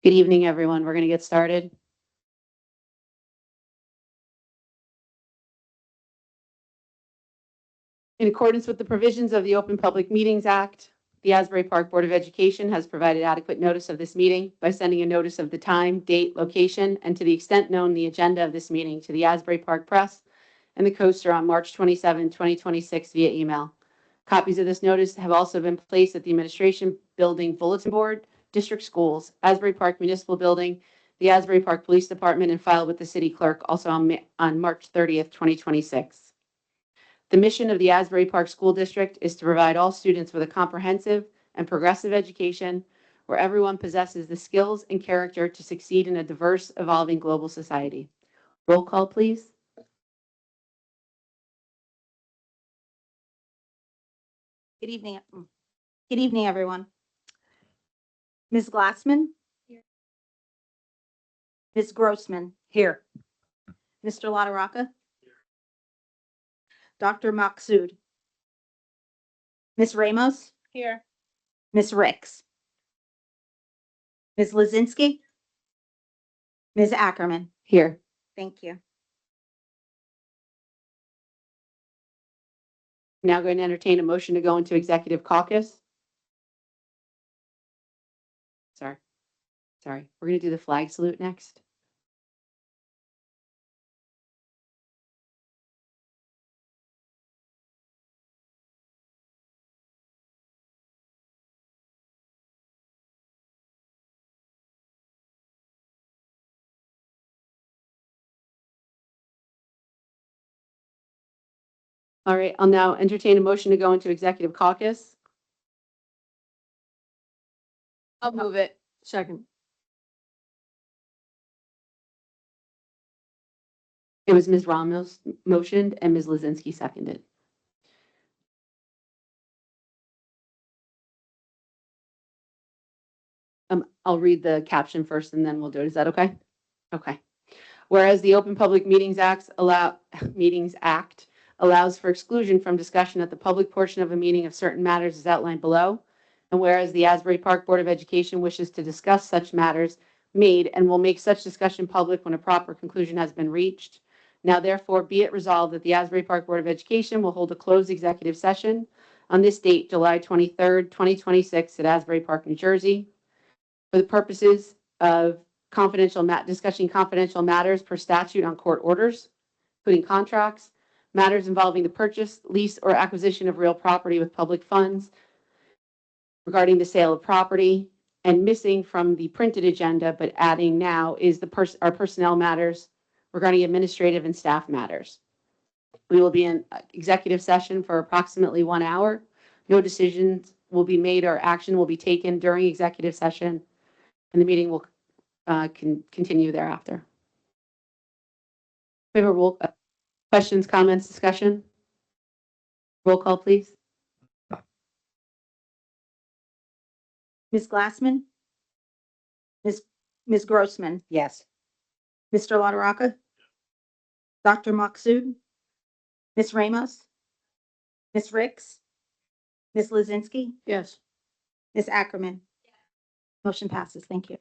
Good evening, everyone. We're going to get started. In accordance with the provisions of the Open Public Meetings Act, the Asbury Park Board of Education has provided adequate notice of this meeting by sending a notice of the time, date, location, and to the extent known, the agenda of this meeting to the Asbury Park Press and the Coaster on March 27, 2026 via email. Copies of this notice have also been placed at the Administration Building Bulletin Board, District Schools, Asbury Park Municipal Building, the Asbury Park Police Department, and filed with the City Clerk also on March 30th, 2026. The mission of the Asbury Park School District is to provide all students with a comprehensive and progressive education where everyone possesses the skills and character to succeed in a diverse, evolving global society. Roll call, please. Good evening. Good evening, everyone. Ms. Glassman? Here. Ms. Grossman? Here. Mr. LaRocca? Here. Dr. Maksud? Ms. Ramos? Here. Ms. Ricks? Ms. Lazinski? Ms. Ackerman? Here. Thank you. Now going to entertain a motion to go into executive caucus. Sorry. We're going to do the flag salute next. All right, I'll now entertain a motion to go into executive caucus. I'll move it. Second. It was Ms. Ramos motioned and Ms. Lazinski seconded. I'll read the caption first and then we'll do it. Is that okay? Okay. Whereas the Open Public Meetings Act allows for exclusion from discussion at the public portion of a meeting of certain matters as outlined below. And whereas the Asbury Park Board of Education wishes to discuss such matters made and will make such discussion public when a proper conclusion has been reached. Now therefore be it resolved that the Asbury Park Board of Education will hold a closed executive session on this date, July 23rd, 2026 at Asbury Park, New Jersey, for the purposes of discussing confidential matters per statute on court orders, including contracts, matters involving the purchase, lease, or acquisition of real property with public funds, regarding the sale of property, and missing from the printed agenda, but adding now is our personnel matters regarding administrative and staff matters. We will be in executive session for approximately 1 hour. No decisions will be made or action will be taken during executive session, and the meeting will continue thereafter. We have a roll. Questions, comments, discussion? Roll call, please. Ms. Glassman? Ms. Grossman? Yes. Mr. LaRocca? Dr. Maksud? Ms. Ramos? Ms. Ricks? Ms. Lazinski? Yes. Ms. Ackerman? Motion passes. Thank you.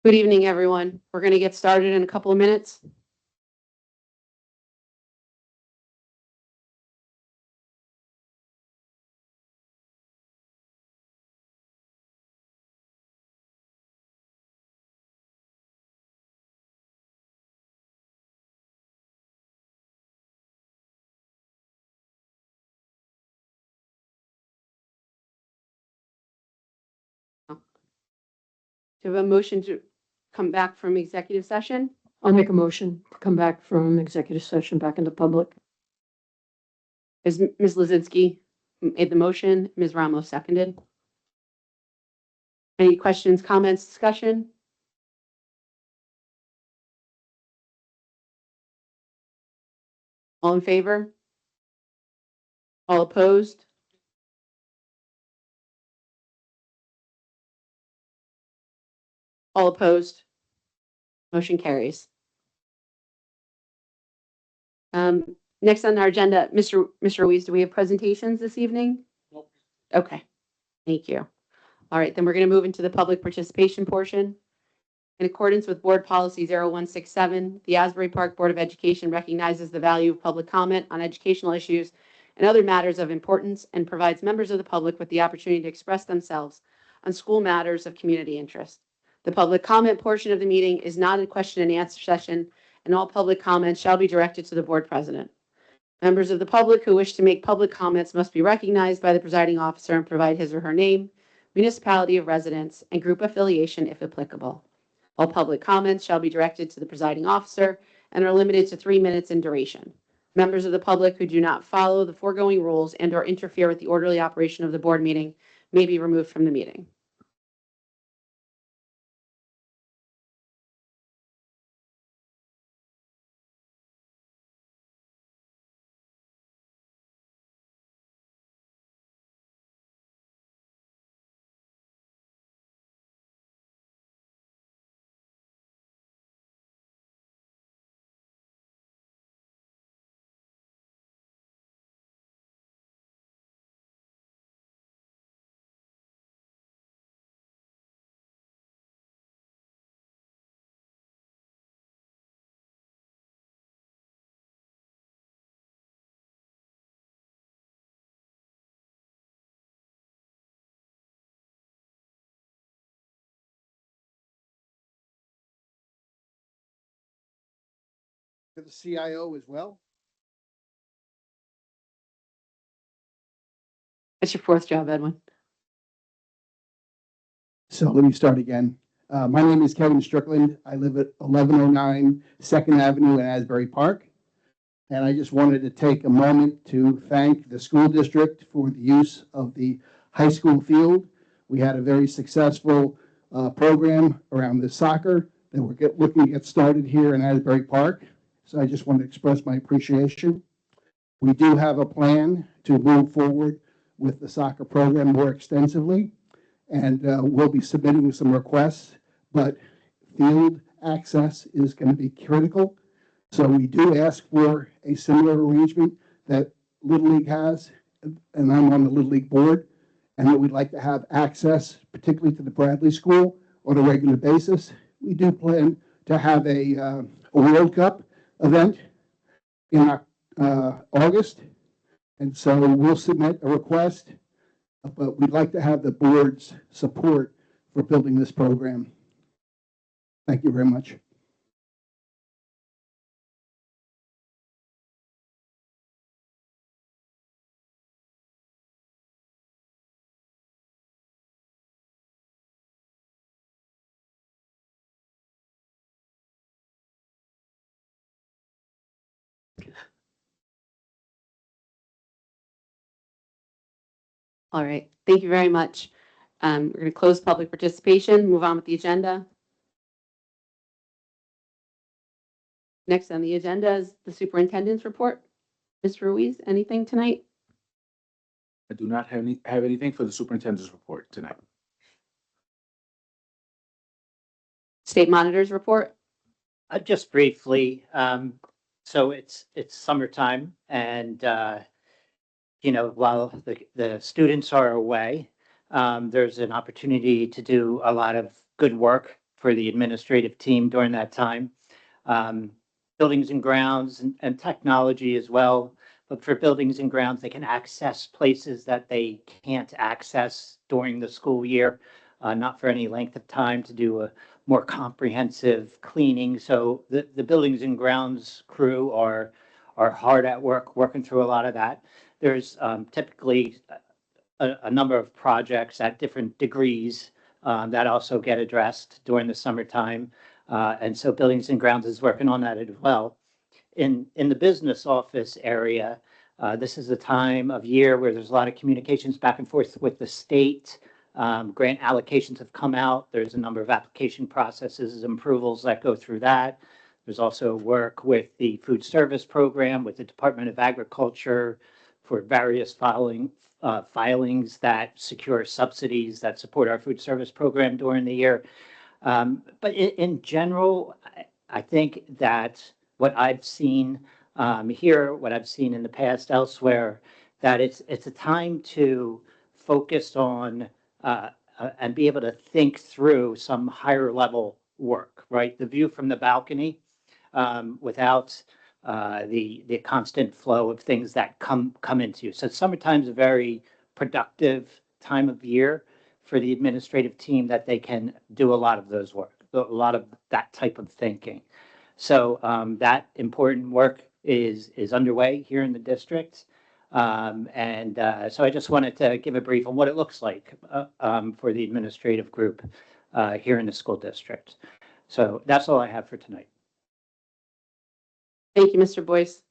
Good evening, everyone. We're going to get started in a couple of minutes. Do you have a motion to come back from executive session? I'll make a motion to come back from executive session back into public. Is Ms. Lozinski made the motion? Ms. Ramos seconded. Any questions, comments, discussion? All in favor? All opposed? All opposed? Motion carries. Next on our agenda, Mr. Ruiz, do we have presentations this evening? Nope. Okay, thank you. All right, then we're going to move into the public participation portion. In accordance with Board Policy 0167, the Asbury Park Board of Education recognizes the value of public comment on educational issues and other matters of importance and provides members of the public with the opportunity to express themselves on school matters of community interest. The public comment portion of the meeting is not a question and answer session, and all public comments shall be directed to the board president. Members of the public who wish to make public comments must be recognized by the presiding officer and provide his or her name, municipality of residence, and group affiliation if applicable. All public comments shall be directed to the presiding officer and are limited to 3 minutes in duration. Members of the public who do not follow the foregoing rules and/or interfere with the orderly operation of the board meeting may be removed from the meeting. To the CIO as well. That's your fourth job, Edwin. So let me start again. My name is Kevin Strickland. I live at 1109 2nd Avenue in Asbury Park. And I just wanted to take a moment to thank the school district for the use of the high school field. We had a very successful program around the soccer that we're looking to get started here in Asbury Park. So I just want to express my appreciation. We do have a plan to move forward with the soccer program more extensively, and we'll be submitting some requests, but field access is going to be critical. So we do ask for a similar arrangement that Little League has, and I'm on the Little League board, and that we'd like to have access, particularly to the Bradley School, on a regular basis. We do plan to have a World Cup event in August, and so we'll submit a request, but we'd like to have the board's support for building this program. Thank you very much. All right, thank you very much. We're going to close public participation, move on with the agenda. Next on the agenda is the superintendent's report. Mr. Ruiz, anything tonight? I do not have anything for the superintendent's report tonight. State monitor's report? Just briefly, so it's summertime, and while the students are away, There's an opportunity to do a lot of good work for the administrative team during that time. Buildings and grounds and technology as well. But for buildings and grounds, they can access places that they can't access during the school year, not for any length of time, to do a more comprehensive cleaning. So the buildings and grounds crew are hard at work, working through a lot of that. There's typically a number of projects at different degrees that also get addressed during the summertime. And so Buildings and Grounds is working on that as well. In the business office area, this is a time of year where there's a lot of communications back and forth with the state. Grant allocations have come out. There's a number of application processes and approvals that go through that. There's also work with the food service program, with the Department of Agriculture for various filings that secure subsidies that support our food service program during the year. But in general, I think that what I've seen here, what I've seen in the past elsewhere, that it's a time to focus on and be able to think through some higher level work, right? The view from the balcony without the constant flow of things that come into you. So summertime's a very productive time of year for the administrative team, that they can do a lot of those work, a lot of that type of thinking. So that important work is underway here in the district. So I just wanted to give a brief on what it looks like for the administrative group here in the school district. So that's all I have for tonight. Thank you, Mr. Boyce.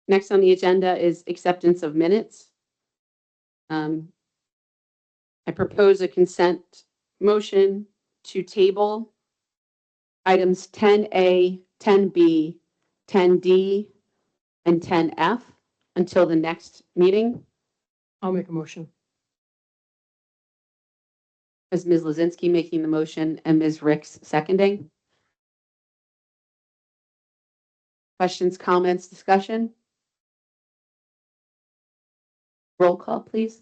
Next on the agenda is acceptance of minutes. I propose a consent motion to table items 10A, 10B, 10D, and 10F until the next meeting. I'll make a motion. As Ms. Lozinski making the motion and Ms. Ricks seconding. Questions, comments, discussion? Roll call, please.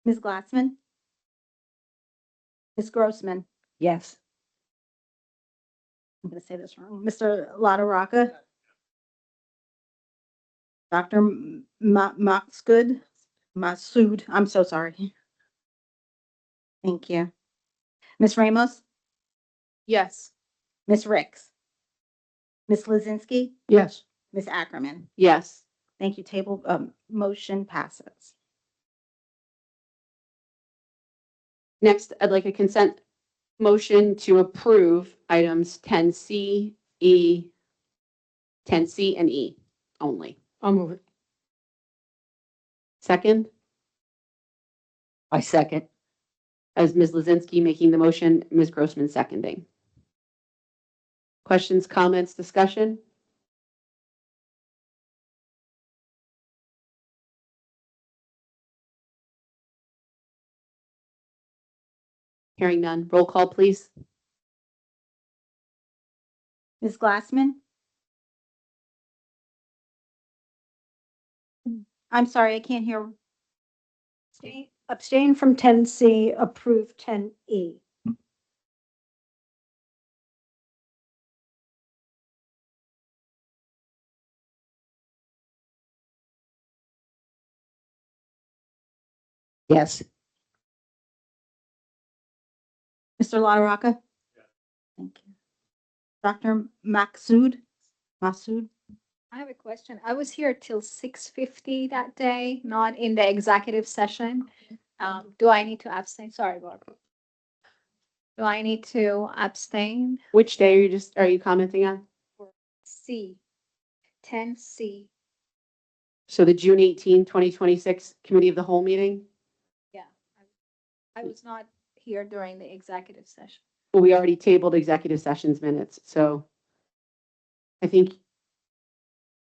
Ms. Glassman? Ms. Grossman? Yes. I'm going to say this wrong. Mr. LaRocca? Dr. Masood? I'm so sorry. Thank you. Ms. Ramos? Yes. Ms. Ricks? Ms. Lozinski? Yes. Ms. Ackerman? Yes. Thank you. Table, motion passes. Next, I'd like a consent motion to approve items 10C, E, 10C and E only. I'll move it. Second, I second. as Ms. Lozinski making the motion, Ms. Grossman seconding. Questions, comments, discussion? Hearing none. Roll call, please. Ms. Glassman? I'm sorry, I can't hear. Abstain from 10C, approve 10E. Yes. Mr. LaRocca? Thank you. Dr. Masood? I have a question. I was here till 6:50 that day, not in the executive session. Do I need to abstain? Sorry, Barbara. Do I need to abstain? Which day are you commenting on? C, 10C. So the June 18, 2026 Committee of the Whole meeting? Yeah. I was not here during the executive session. Well, we already tabled executive sessions minutes, so I think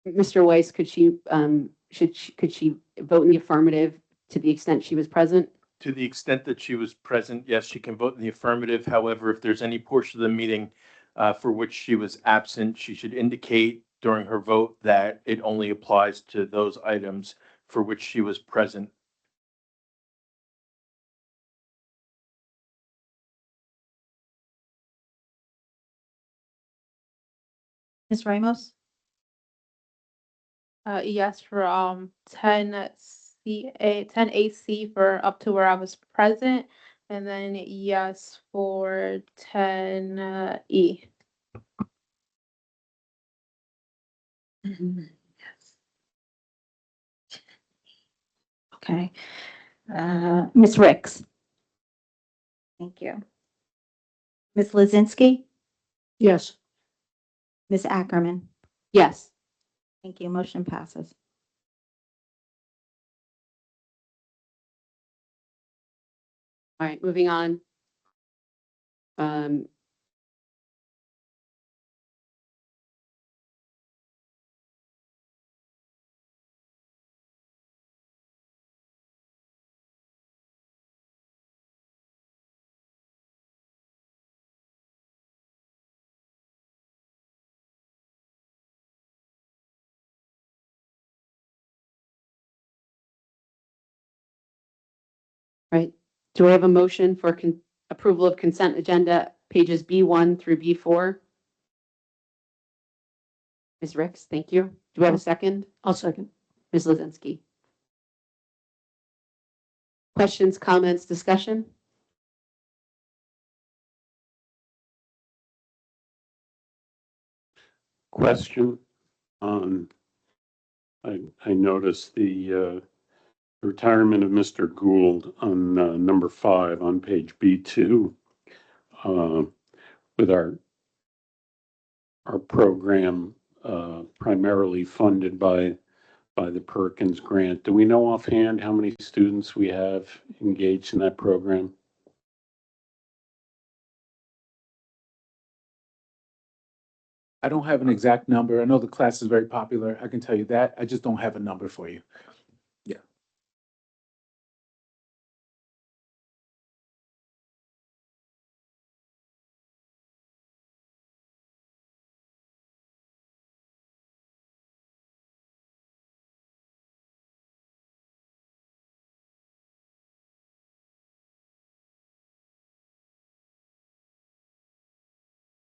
Mr. Weiss, could she vote in the affirmative to the extent she was present? To the extent that she was present, yes, she can vote in the affirmative. However, if there's any portion of the meeting for which she was absent, she should indicate during her vote that it only applies to those items for which she was present. Ms. Ramos? Yes, for 10 AC for up to where I was present, and then yes for 10 E. Okay. Ms. Ricks? Thank you. Ms. Lozinski? Yes. Ms. Ackerman? Yes. Thank you. Motion passes. All right, moving on. Um, Right. Do I have a motion for approval of consent agenda pages B1 through B4? Ms. Ricks, thank you. Do we have a second? I'll second. Ms. Lozinski. Questions, comments, discussion? Question. Um, I noticed the retirement of Mr. Gould on number 5 on page B2 with our program primarily funded by the Perkins grant. Do we know offhand how many students we have engaged in that program? I don't have an exact number. I know the class is very popular. I can tell you that. I just don't have a number for you. Yeah.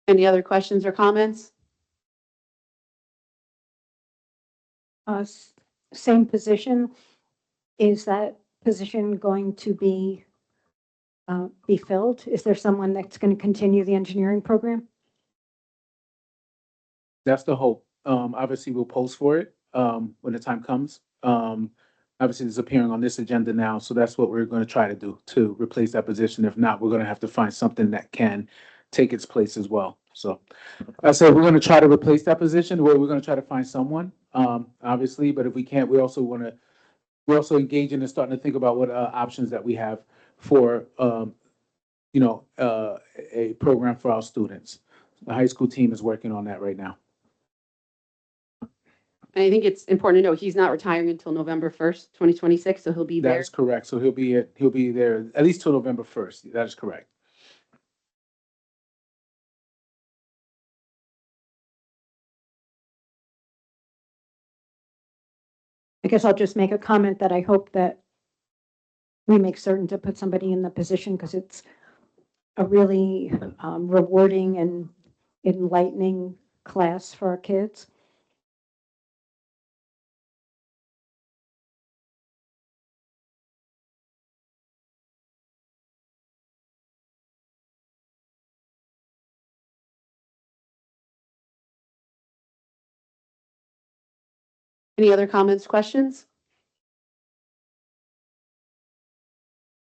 Any other questions or comments? Same position. Is that position going to be filled? Is there someone that's going to continue the engineering program? That's the hope. Obviously, we'll post for it when the time comes. Obviously, it's appearing on this agenda now, so that's what we're going to try to do to replace that position. If not, we're going to have to find something that can take its place as well. So I said we're going to try to replace that position, where we're going to try to find someone, obviously. But if we can't, we're also engaging and starting to think about what options that we have for a program for our students. The high school team is working on that right now. And I think it's important to note, he's not retiring until November 1st, 2026, so he'll be That there. is correct. So he'll be there at least till November 1st. That is correct. I guess I'll just make a comment that I hope that we make certain to put somebody in the position because it's a really rewarding and enlightening class for our kids. Any other comments, questions?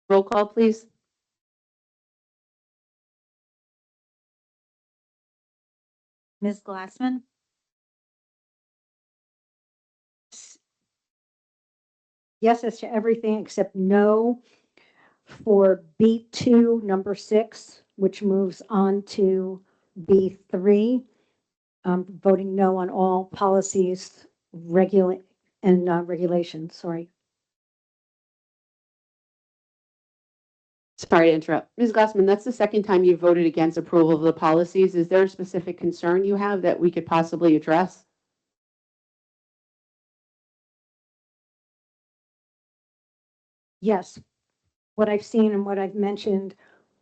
Roll call, please. Ms. Glassman? Yes, as to everything except no for B2, number 6, which moves on to B3. Voting no on all policies, regulations, sorry. Sorry to interrupt. Ms. Glassman, that's the second time you've voted against approval of the policies. Is there a specific concern you have that we could possibly address? Yes, what I've seen and what I've mentioned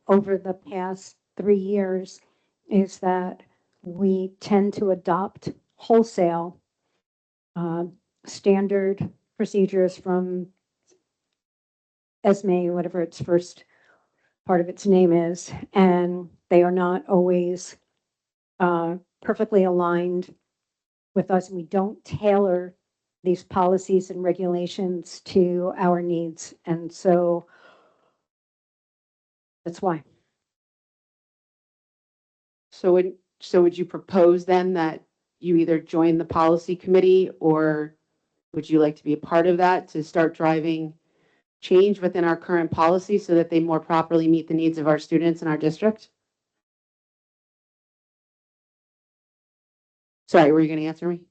over the past 3 years is that we tend to adopt wholesale standard procedures from ESME, whatever its first part of its name is, and they are not always perfectly aligned with us. We don't tailor these policies and regulations to our needs, and so that's why. So would you propose then that you either join the policy committee, or would you like to be a part of that to start driving change within our current policy so that they more properly meet the needs of our students in our district? Sorry, were you going to answer me?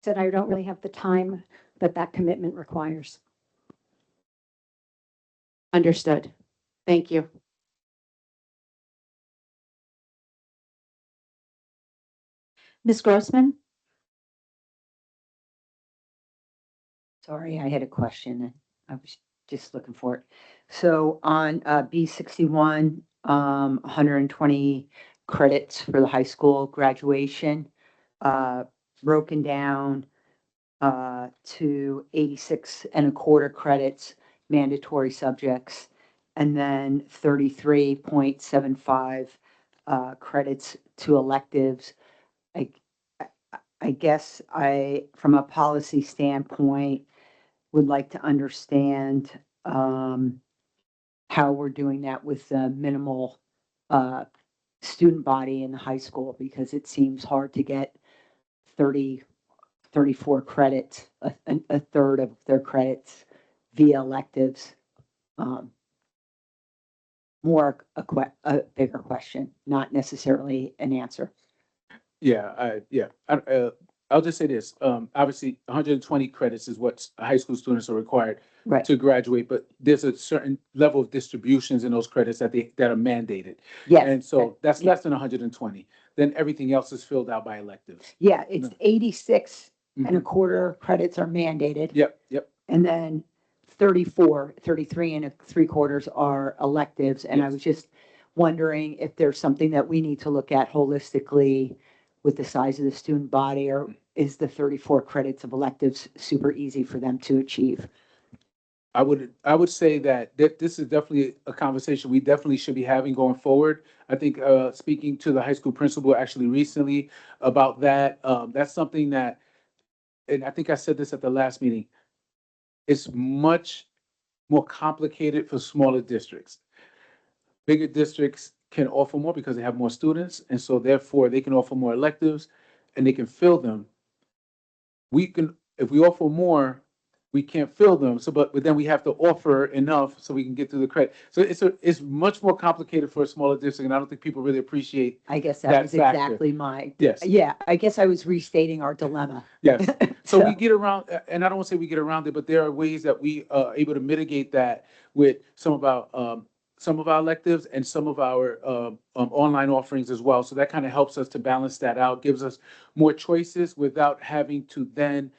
Said I don't really have the time that that commitment requires. Understood. Thank you. Ms. Grossman? Sorry, I had a question. I was just looking for it. So on B61, 120 credits for the high school graduation, broken down to 86 and a quarter credits, mandatory subjects, and then 33.75 credits to electives. I guess from a policy standpoint, would like to understand how we're doing that with the minimal student body in the high school, because it seems hard to get 34 credits, a third of their credits via electives. More a bigger question, not necessarily an answer. I'll just say this. Obviously, 120 credits is what high school students are required Right. to graduate, but there's a certain level of distributions in those credits that are mandated. Yes. And so that's yeah. less than 120. Then everything else is filled out by electives. Yeah, it's 86 and a Mhm. quarter credits are mandated. Yep. And then 33 and a three quarters are electives. And I Yes. was just wondering if there's something that we need to look at holistically with the size of the student body, or is the 34 credits of electives super easy for them to achieve? I would say that this is definitely a conversation we definitely should be having going forward. I think speaking to the high school principal actually recently about that, that's something that, and I think I said this at the last meeting, it's much more complicated for smaller districts. Bigger districts can offer more because they have more students, and so therefore they can offer more electives and they can fill them. If we offer more, we can't fill them. So, but then we have to offer enough so we can get through the credit. So it's much more complicated for a smaller district, and I don't think people really appreciate. I guess That that was factor. exactly my, Yes. yeah, I guess I was restating our dilemma. Yes. So we get around, and I don't want to say we get around it, but there are ways that we are able to mitigate that with some of our electives and some of our online offerings as well. So that kind of helps us to balance that out, gives us more choices without having to then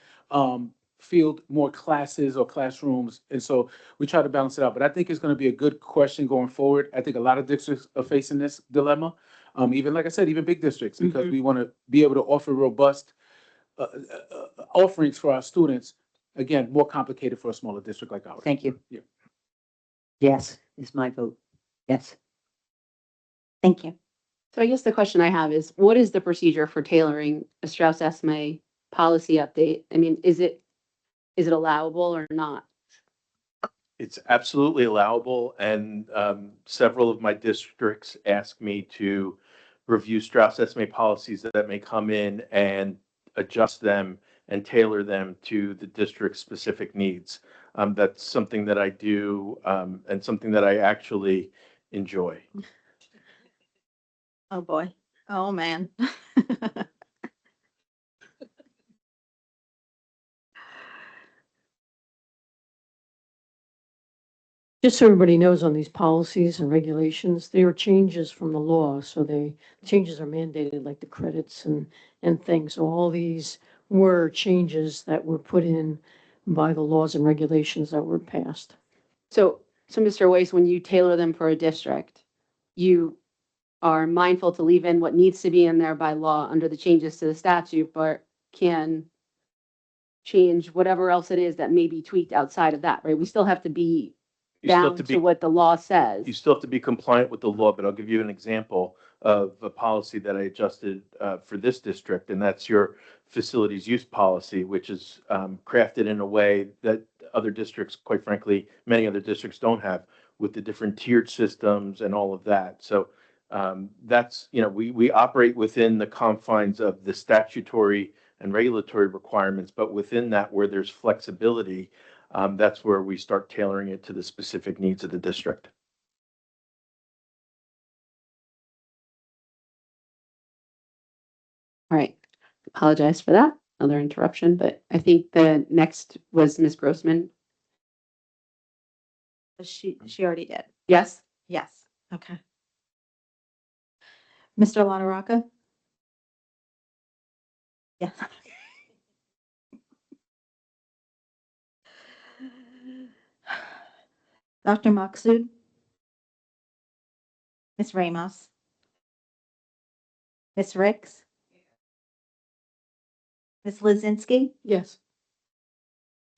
field more classes or classrooms. And so we try to balance it out. But I think it's going to be a good question going forward. I think a lot of districts are facing this dilemma. Even like I said, even big districts, because we want to be able to offer robust offerings for our students. Again, more complicated for a smaller district like ours. Thank you. Yeah. Yes, is my vote. Yes. Thank you. So I guess the question I have is, what is the procedure for tailoring a Strauss Esme policy update? I mean, is it allowable or not? It's absolutely allowable, and several of my districts ask me to review Strauss Esme policies that may come in and adjust them and tailor them to the district's specific needs. That's something that I do, and something that I actually enjoy. Oh, boy. Oh, man. Just so everybody knows on these policies and regulations, they are changes from the law, so changes are mandated, like the credits and things. So all these were changes that were put in by the laws and regulations that were passed. So Mr. Weiss, when you tailor them for a district, you are mindful to leave in what needs to be in there by law under the changes to the statute, but can change whatever else it is that may be tweaked outside of that, right? We still have to be You still have bound to to be, what the law says. you still have to be compliant with the law, but I'll give you an example of a policy that I adjusted for this district, and that's your facilities use policy, which is crafted in a way that other districts, quite frankly, many other districts don't have, with the different tiered systems and all of that. So that's, we operate within the confines of the statutory and regulatory requirements, but within that, where there's flexibility, that's where we start tailoring it to the specific needs of the district. All right. Apologize for that. Another interruption, but I think the next was Ms. Grossman. She already did. Yes? Yes. Okay. Mr. LaRocca? Yes. Dr. Maksud? Ms. Ramos? Ms. Ricks? Ms. Lozinski? Yes.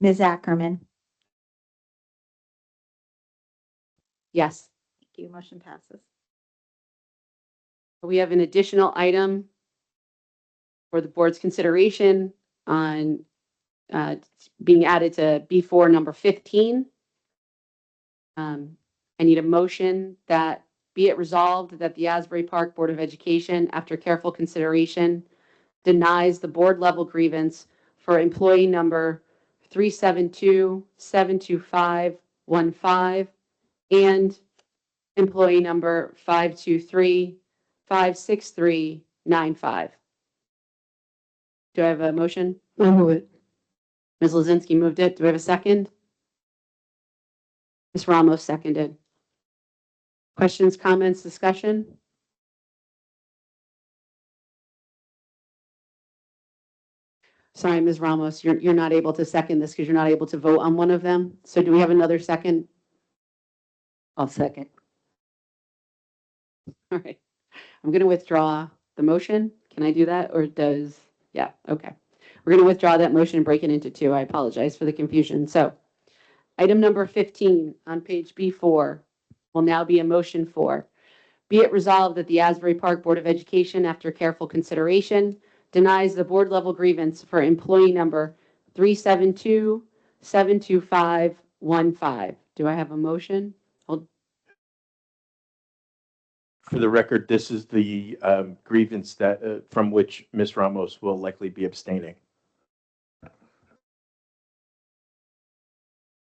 Ms. Ackerman? Yes. Thank you. Motion passes. We have an additional item for the board's consideration on being added to B4 number 15. I need a motion that be it resolved that the Asbury Park Board of Education, after careful consideration, denies the board level grievance for employee number 372-72515 and employee number 523-56395. Do I have a motion? I'll move it. Ms. Lozinski moved it. Do we have a second? Ms. Ramos seconded. Questions, comments, discussion? Sorry, Ms. Ramos, you're not able to second this because you're not able to vote on one of them. So do we have another second? I'll second. All right. I'm going to withdraw the motion. Can I do that? Or does, yeah, okay. We're going to withdraw that motion and break it into two. I apologize for the confusion. So item number 15 on page B4 will now be a motion for, be it resolved that the Asbury Park Board of Education, after careful consideration, denies the board level grievance for employee number 372-72515. Do I have a motion? For the record, this is the grievance that from which Ms. Ramos will likely be abstaining.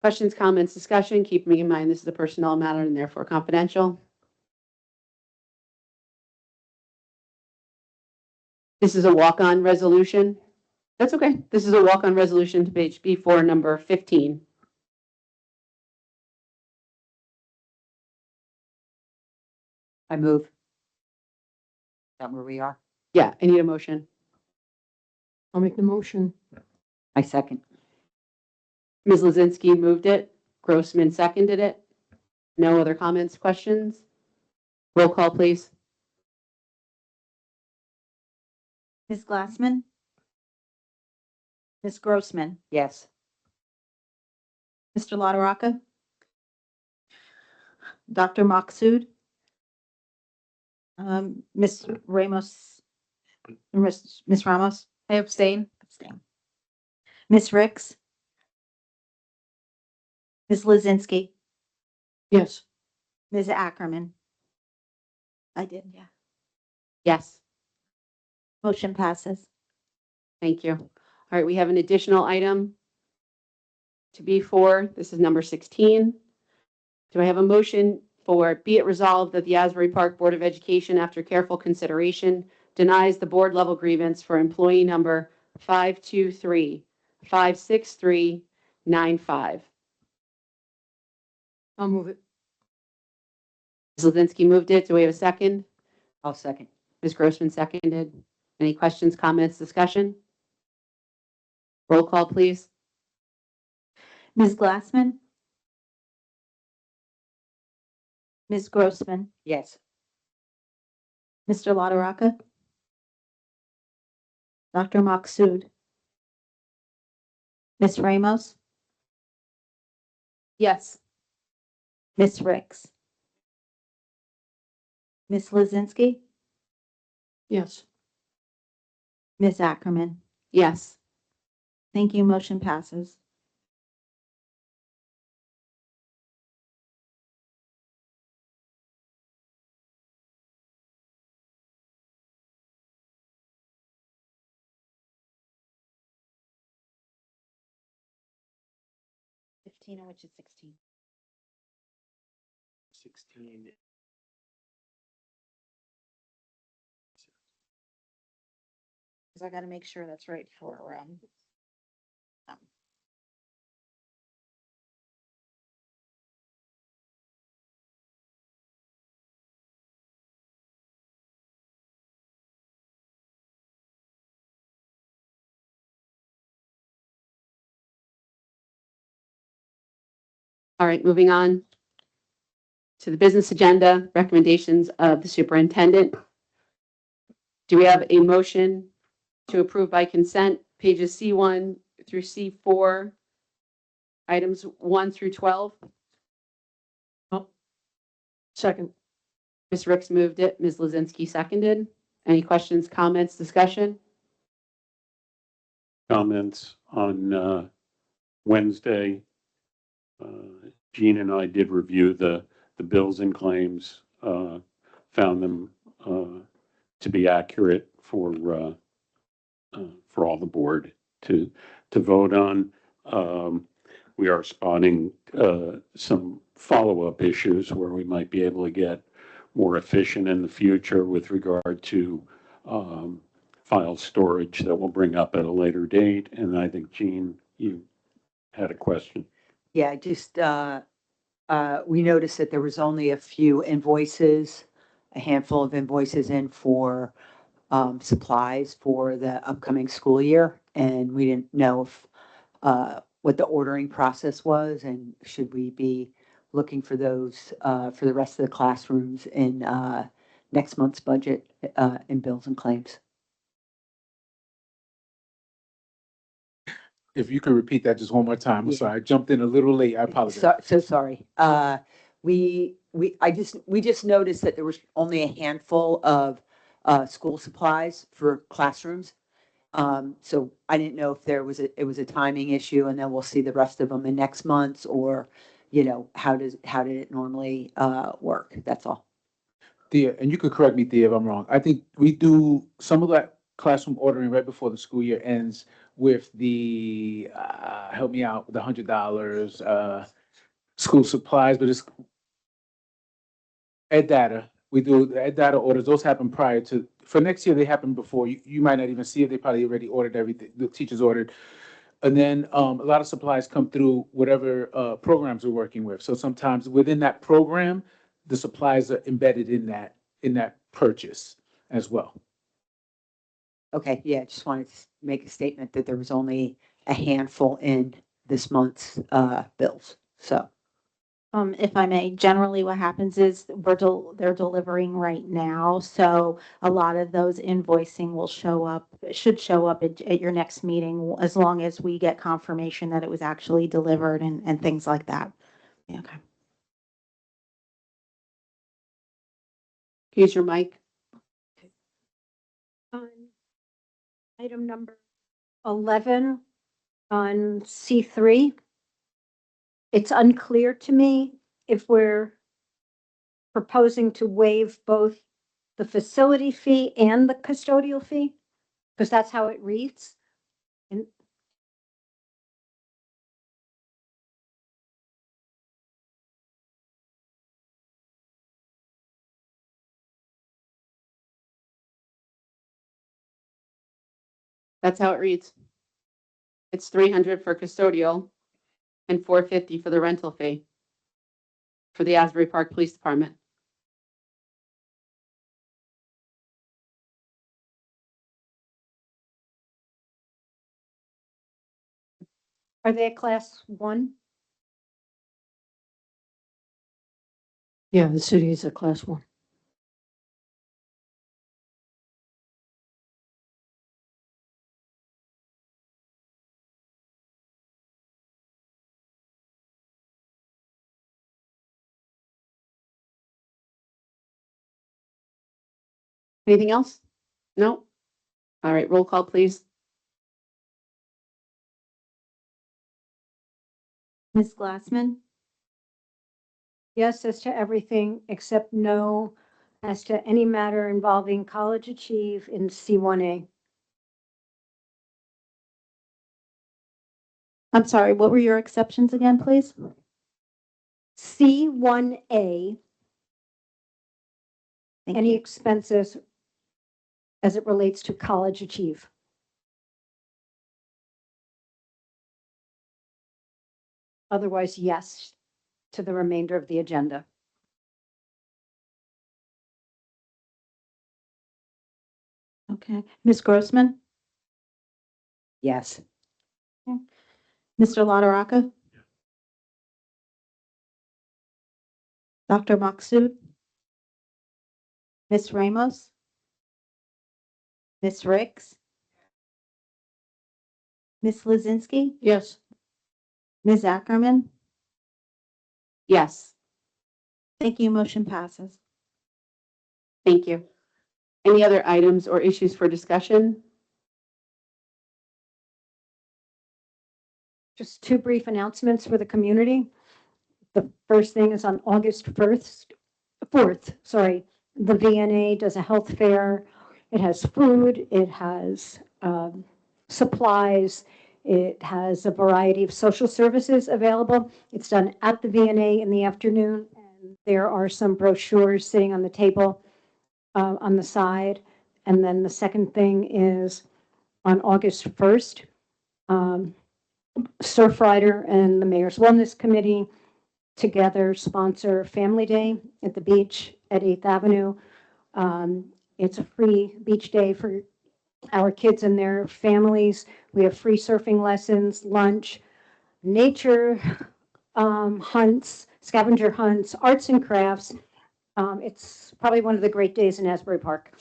Questions, comments, discussion? Keeping in mind this is a personnel matter and therefore confidential. This is a walk-on resolution. That's okay. This is a walk-on resolution to page B4, number 15. I move. Is that where we are? Yeah, I need a motion. I'll make the motion. I second. Ms. Lozinski moved it. Grossman seconded it. No other comments, questions? Roll call, please. Ms. Glassman? Ms. Grossman? Yes. Mr. LaRocca? Dr. Maksud? Ms. Ramos? Ms. Ramos? I abstain. Abstain. Ms. Ricks? Ms. Lozinski? Yes. Ms. Ackerman? I did, yeah. Yes, Motion passes. thank you. All right, we have an additional item to B4. This is number 16. Do I have a motion for, be it resolved that the Asbury Park Board of Education, after careful consideration, denies the board level grievance for employee number 523-56395. I'll move it. Ms. Lozinski moved it. Do we have a second? I'll second. Ms. Grossman seconded. Any questions, comments, discussion? Roll call, please. Ms. Glassman? Ms. Grossman? Yes. Mr. LaRocca? Dr. Maksud? Ms. Ramos? Yes. Ms. Ricks? Ms. Lozinski? Yes. Ms. Ackerman? Yes. Thank you. Motion passes. Which is 16. 16. Because I got to make sure that's right for, All right, moving on to the business agenda, recommendations of the superintendent. Do we have a motion to approve by consent pages C1 through C4, items 1 through 12? Second. Ms. Ricks moved it. Ms. Lozinski seconded. Any questions, comments, discussion? Comments on Wednesday. Jean and I did review the bills and claims, found them to be accurate for all the board to vote on. We are spotting some follow-up issues where we might be able to get more efficient in the future with regard to file storage that we'll bring up at a later date. And I think, Jean, you had a question. Yeah, I just, we noticed that there was only a few invoices, a handful of invoices in for supplies for the upcoming school year. And we didn't know if, what the ordering process was and should we be looking for those for the rest of the classrooms in next month's budget in bills and claims. If you could repeat that just one more time. I'm Yeah. sorry, I jumped in a little late. I apologize. So sorry. We just noticed that there was only a handful of school supplies for classrooms. So I didn't know if it was a timing issue and then we'll see the rest of them in next month's or, how did it normally work? That's all. Thea, and you could correct me, Thea, if I'm wrong. I think we do some of that classroom ordering right before the school year ends with the, help me out, the $100, school supplies, but it's Ed Data. We do the Ed Data orders. Those happen prior to, for next year, they happen before. You might not even see it. They probably already ordered everything. The teachers ordered. And then a lot of supplies come through whatever programs we're working with. So sometimes within that program, the supplies are embedded in that purchase as well. Okay, yeah, just wanted to make a statement that there was only a handful in this month's bills. So, if I may, generally what happens is they're delivering right now. So a lot of those invoicing should show up at your next meeting as long as we get confirmation that it was actually delivered and things like that. Yeah, okay. Use your mic. On item number 11 on C3, it's unclear to me if we're proposing to waive both the facility fee and the custodial fee, because that's how it reads. And That's how it reads. It's $300 for custodial and $450 for the rental fee. for the Asbury Park Police Department. Are they a class 1? Yeah, the city is a class 1. Anything else? No? All right, roll call, please. Ms. Glassman, Yes, as to everything except no as to any matter involving College Achieve in C1A. I'm sorry, what were your exceptions again, please? C1A, Thank any you. expenses as it relates to College Achieve. Otherwise, yes to the remainder of the agenda. Okay. Ms. Grossman, Yes. Mr. LaRocca? Dr. Maksud? Ms. Ramos? Ms. Ricks? Ms. Lozinski? Yes. Ms. Ackerman? Yes, Thank you. Motion passes. thank you. Any other items or issues for discussion? Just two brief announcements for the community. The first thing is on August 4th, the VNA does a health fair. It has food, it has supplies, it has a variety of social services available. It's done at the VNA in the afternoon, and there are some brochures sitting on the table on the side. And then the second thing is on August 1st, Surfrider and the Mayor's Wellness Committee together sponsor Family Day at the beach at 8th Avenue. It's a free beach day for our kids and their families. We have free surfing lessons, lunch, nature hunts, scavenger hunts, arts and crafts. It's probably one of the great days in Asbury Park.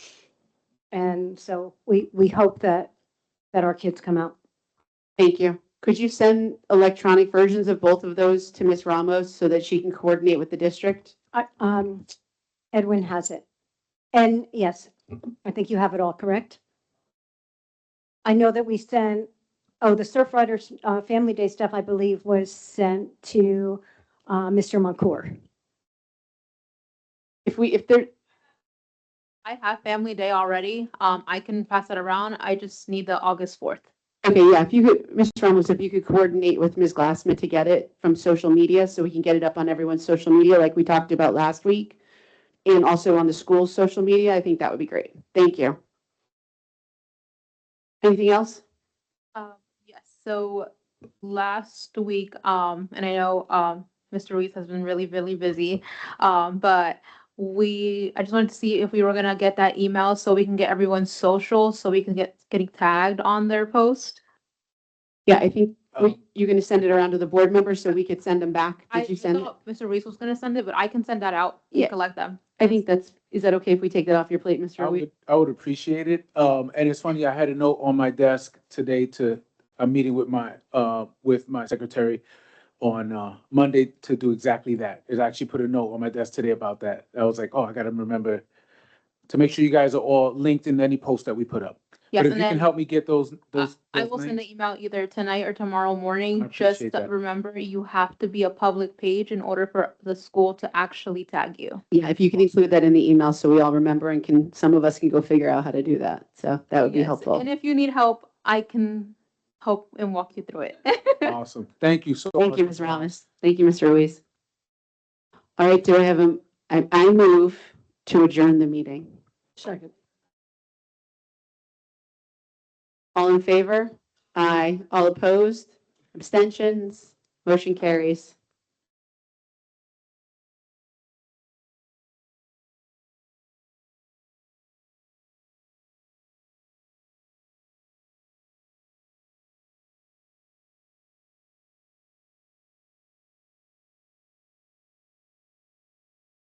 And so we hope that our kids come out. Thank you. Could you send electronic versions of both of those to Ms. Ramos so that she can coordinate with the district? Edwin has it. And yes, I think you have it all correct. I know that we sent, the Surfriders Family Day stuff, I believe, was sent to Mr. Moncour. If there, I have Family Day already. I can pass it around. I just need the August 4th. okay, yeah, if you could, Ms. Ramos, if you could coordinate with Ms. Glassman to get it from social media so we can get it up on everyone's social media like we talked about last week, and also on the school's social media, I think that would be great. Thank you. Anything else? Yes, so last week, and I know, Mr. Ruiz has been really, really busy. But I just wanted to see if we were gonna get that email so we can get everyone's social, so we can getting tagged on their post. Yeah, I think you're going to send it around to the board members so we could send them back. I Did you send it? thought Mr. Ruiz was gonna send it, but I can send that out Yeah. and collect them. I think is that okay if we take that off your plate, Mr. Ruiz? I would appreciate it. And it's funny, I had a note on my desk today to a meeting with my secretary on Monday to do exactly that. Is actually put a note on my desk today about that. I was like, oh, I gotta remember to make sure you guys are all linked in any post that we put up. Yes, But if and you can then help me get those I will send links. the email either tonight or tomorrow I morning. appreciate Just that. remember, you have to be a public page in order for the school to actually tag you. Yeah, if you can include that in the email so we all remember and some of us can go figure out how to do that. So that would be Yes, helpful. And if you need help, I can help and walk you through it. Awesome. Thank you so much. Thank you, Ms. Ramos. Thank you, Mr. Ruiz. All right, do I have I move to adjourn the meeting. Second. All in favor? Aye. All opposed? Abstentions? Motion carries.